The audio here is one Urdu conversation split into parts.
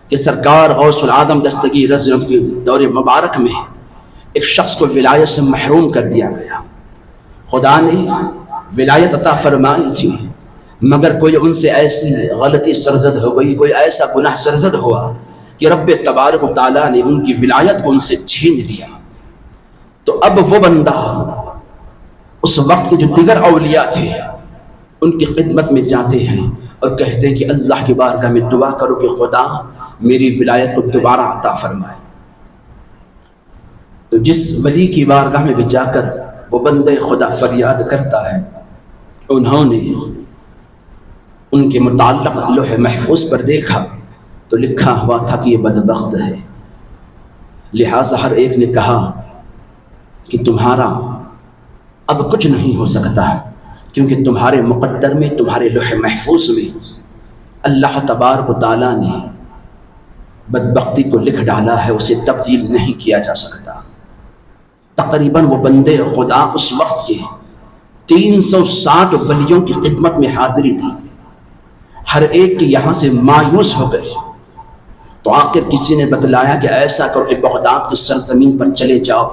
کہ سرکار غوث العالم دستگیر رضی اللہ عنہ کے دور مبارک میں ایک شخص کو ولایت سے محروم کر دیا گیا. خدا نے ولایت عطا فرمائی تھی مگر کوئی ان سے ایسی غلطی سرزد ہو گئی، کوئی ایسا گناہ سرزد ہوا کہ رب تبارک و تعالیٰ نے ان کی ولایت کو ان سے چھین لیا. تو اب وہ بندہ اس وقت کے جو دیگر اولیاء تھے ان کی خدمت میں جاتے ہیں اور کہتے ہیں کہ اللہ کی بارگاہ میں دعا کرو کہ خدا میری ولایت کو دوبارہ عطا فرمائے. تو جس ولی کی بارگاہ میں بھی جا کر وہ بندے خدا فریاد کرتا ہے، انہوں نے ان کے متعلق لوح محفوظ پر دیکھا تو لکھا ہوا تھا کہ یہ بدبخت ہے. لہٰذا ہر ایک نے کہا کہ تمہارا اب کچھ نہیں ہو سکتا کیونکہ تمہارے مقدر میں، تمہارے لوح محفوظ میں اللہ تبارک و تعالیٰ نے بدبختی کو لکھ ڈالا ہے، اسے تبدیل نہیں کیا جا سکتا. تقریباً وہ بندے خدا اس وقت کے 360 ولیوں کی خدمت میں حاضری تھی. ہر ایک کے یہاں سے مایوس ہو گئے. تو آخر کسی نے بتلایا کہ ایسا کرو کہ بغداد کی سرزمین پر چلے جاؤ،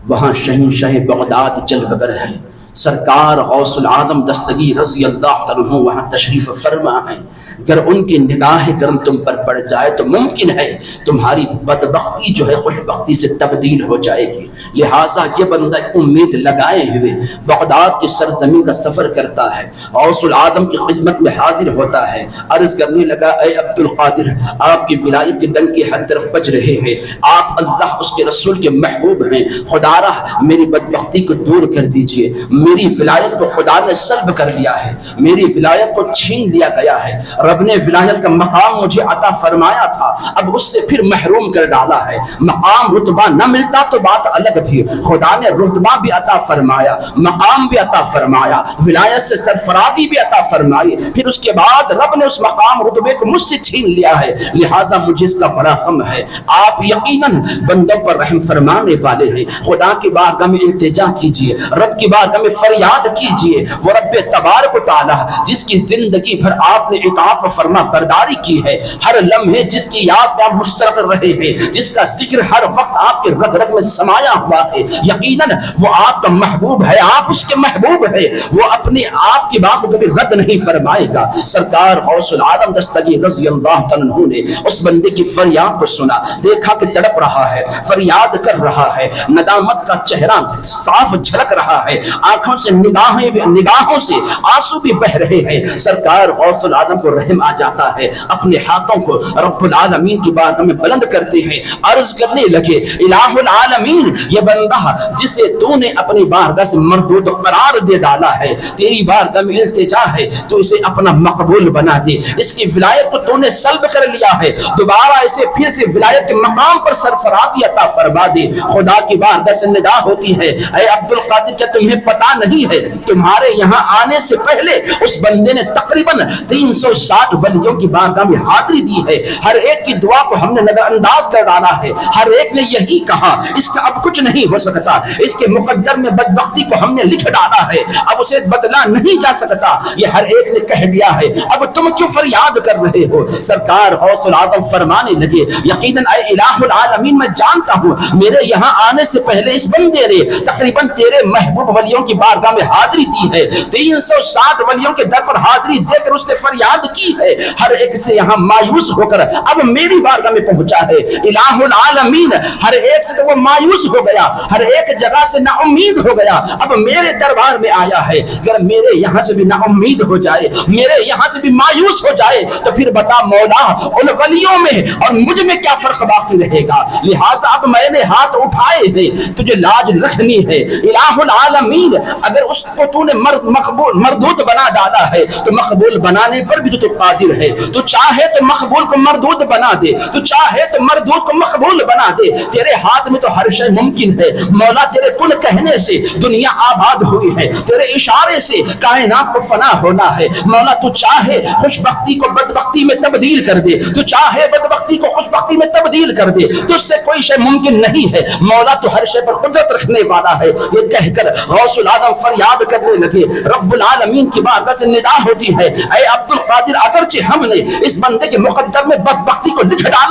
وہاں شہنشاہ بغداد جل وگر ہے، سرکار غوث العالم دستگیر رضی اللہ تعالیٰ عنہ وہاں تشریف فرما ہیں. اگر ان کی نگاہ کرم تم پر پڑ جائے تو ممکن ہے تمہاری بدبختی جو ہے خوشبختی سے تبدیل ہو جائے گی. لہٰذا یہ بندہ امید لگائے ہوئے بغداد کی سرزمین کا سفر کرتا ہے، غوث العالم کی خدمت میں حاضر ہوتا ہے، عرض کرنے لگا اے عبد القادر، آپ کی ولایت کے ڈنکے ہر طرف بج رہے ہیں، آپ اللہ اس کے رسول کے محبوب ہیں، خدا را میری بدبختی کو دور کر دیجئے. میری ولایت کو خدا نے سلب کر لیا ہے، میری ولایت کو چھین لیا گیا ہے. رب نے ولایت کا مقام مجھے عطا فرمایا تھا، اب اس سے پھر محروم کر ڈالا ہے. مقام رتبہ نہ ملتا تو بات الگ تھی، خدا نے رتبہ بھی عطا فرمایا، مقام بھی عطا فرمایا، ولایت سے سرفرازی بھی عطا فرمائی. پھر اس کے بعد رب نے اس مقام رتبے کو مجھ سے چھین لیا ہے. لہٰذا مجھے اس کا بڑا غم ہے. آپ یقیناً بندوں پر رحم فرمانے والے ہیں. خدا کی بارگاہ میں التجا کیجئے، رب کی بارگاہ میں فریاد کیجئے. وہ رب تبارک و تعالی جس کی زندگی بھر آپ نے اطاعت و فرما برداری کی ہے، ہر لمحے جس کی یاد میں آپ مشترک رہے ہیں، جس کا ذکر ہر وقت آپ کے رگ رگ میں سمایا ہوا ہے، یقیناً وہ آپ کا محبوب ہے، آپ اس کے محبوب ہے. وہ اپنے آپ کی بات کو کبھی رد نہیں فرمائے گا. سرکار غوث العالم دستگیر رضی اللہ تعالیٰ عنہ نے اس بندے کی فریاد کو سنا، دیکھا کہ تڑپ رہا ہے، فریاد کر رہا ہے، ندامت کا چہرہ صاف جھلک رہا ہے، آنکھوں سے نگاہوں سے آنسو بھی بہ رہے ہیں. سرکار غوث العالم کو رحم آ جاتا ہے، اپنے ہاتھوں کو رب العالمین کی بارگاہ میں بلند کرتے ہیں، عرض کرنے لگے الہ العالمین، یہ بندہ جسے تو نے اپنی بارگاہ سے مردود قرار دے ڈالا ہے، تیری بارگاہ میں التجا ہے تو اسے اپنا مقبول بنا دے. اس کی ولایت کو تو نے سلب کر لیا ہے، دوبارہ اسے پھر سے ولایت کے مقام پر سرفرازی عطا فرما دے. خدا کی بارگاہ سے ندا ہوتی ہے اے عبد القادر، کیا تمہیں پتا نہیں ہے تمہارے یہاں آنے سے پہلے اس بندے نے تقریباً 360 ولیوں کی بارگاہ میں حاضری دی ہے. ہر ایک کی دعا کو ہم نے نظر انداز کر ڈالا ہے، ہر ایک نے یہی کہا اس کا اب کچھ نہیں ہو سکتا، اس کے مقدر میں بدبختی کو ہم نے لکھ ڈالا ہے، اب اسے بدلا نہیں جا سکتا، یہ ہر ایک نے کہہ دیا ہے، اب تم کیوں فریاد کر رہے ہو؟ سرکار غوث العالم فرمانے لگے یقیناً اے الہ العالمین، میں جانتا ہوں میرے یہاں آنے سے پہلے اس بندے نے تقریباً تیرے محبوب ولیوں کی بارگاہ میں حاضری دی ہے، 360 ولیوں کے در پر حاضری دے کر اس نے فریاد کی ہے، ہر ایک سے یہاں مایوس ہو کر اب میری بارگاہ میں پہنچا ہے. الہ العالمین ہر ایک سے وہ مایوس ہو گیا، ہر ایک جگہ سے نا امید ہو گیا، اب میرے دربار میں آیا ہے. اگر میرے یہاں سے بھی نا امید ہو جائے، میرے یہاں سے بھی مایوس ہو جائے تو پھر بتا مولا ان ولیوں میں اور مجھ میں کیا فرق باقی رہے گا؟ لہٰذا اب میں نے ہاتھ اٹھائے ہیں، تجھے لاج رکھنی ہے. الہ العالمین اگر اس کو تو نے مردود بنا ڈالا ہے تو مقبول بنانے پر بھی تو قادر ہے. تو چاہے تو مقبول کو مردود بنا دے، تو چاہے تو مردود کو مقبول بنا دے، تیرے ہاتھ میں تو ہر شے ممکن ہے. مولا تیرے کن کہنے سے دنیا آباد ہوئی ہے، تیرے اشارے سے کائنات کو فنا ہونا ہے. مولا تو چاہے خوش بختی کو بدبختی میں تبدیل کر دے، تو چاہے بدبختی کو خوش بختی میں تبدیل کر دے، تجھ سے کوئی شے ممکن نہیں ہے. مولا تو ہر شے پر قدرت رکھنے والا ہے. یہ کہہ کر غوث العالم فریاد کرنے لگے. رب العالمین کی بارگاہ سے ندا ہوتی ہے اے عبد القادر، اگرچہ ہم نے اس بندے کے مقدر میں بدبختی کو لکھ ڈالا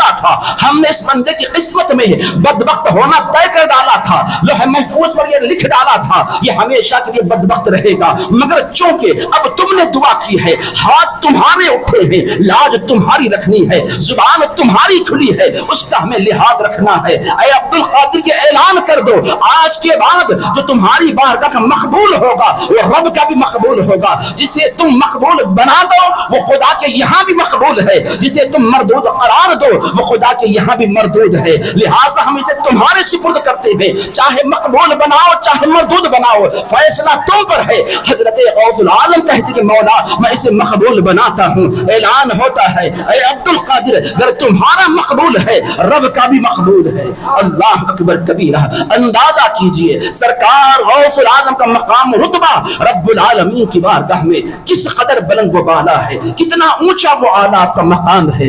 ہم نے اس بندے کی قسمت میں بدبخت ہونا طے کر ڈالا تھا، لوح محفوظ پر یہ لکھ ڈالا تھا یہ ہمیشہ کے لیے بدبخت رہے گا، مگر چونکہ اب تم نے دعا کی ہے، ہاتھ تمہارے اٹھے ہیں، لاج تمہاری رکھنی ہے، زبان تمہاری کھلی ہے، اس کا ہمیں لحاظ رکھنا ہے۔ اے عبد القادر یہ اعلان کر دو آج کے بعد جو تمہاری بارگاہ کا مقبول ہوگا وہ رب کا بھی مقبول ہوگا، جسے تم مقبول بنا دو وہ خدا کے یہاں بھی مقبول ہے، جسے تم مردود قرار دو وہ خدا کے یہاں بھی مردود ہے، لہٰذا ہم اسے تمہارے سپرد کرتے ہیں، چاہے مقبول بناؤ چاہے مردود بناؤ، فیصلہ تم پر ہے۔ حضرت غوث العالم کہتے کہ مولا میں اسے مقبول بناتا ہوں۔ اعلان ہوتا ہے اے عبد القادر اگر تمہارا مقبول ہے رب کا بھی مقبول ہے۔ اللہ اکبر کبیرہ، اندازہ کیجئے سرکار غوث العالم کا مقام رتبہ رب العالمین کی بارگاہ میں کس قدر بلند و بالا ہے، کتنا اونچا وہ اعلیٰ کا مقام ہے۔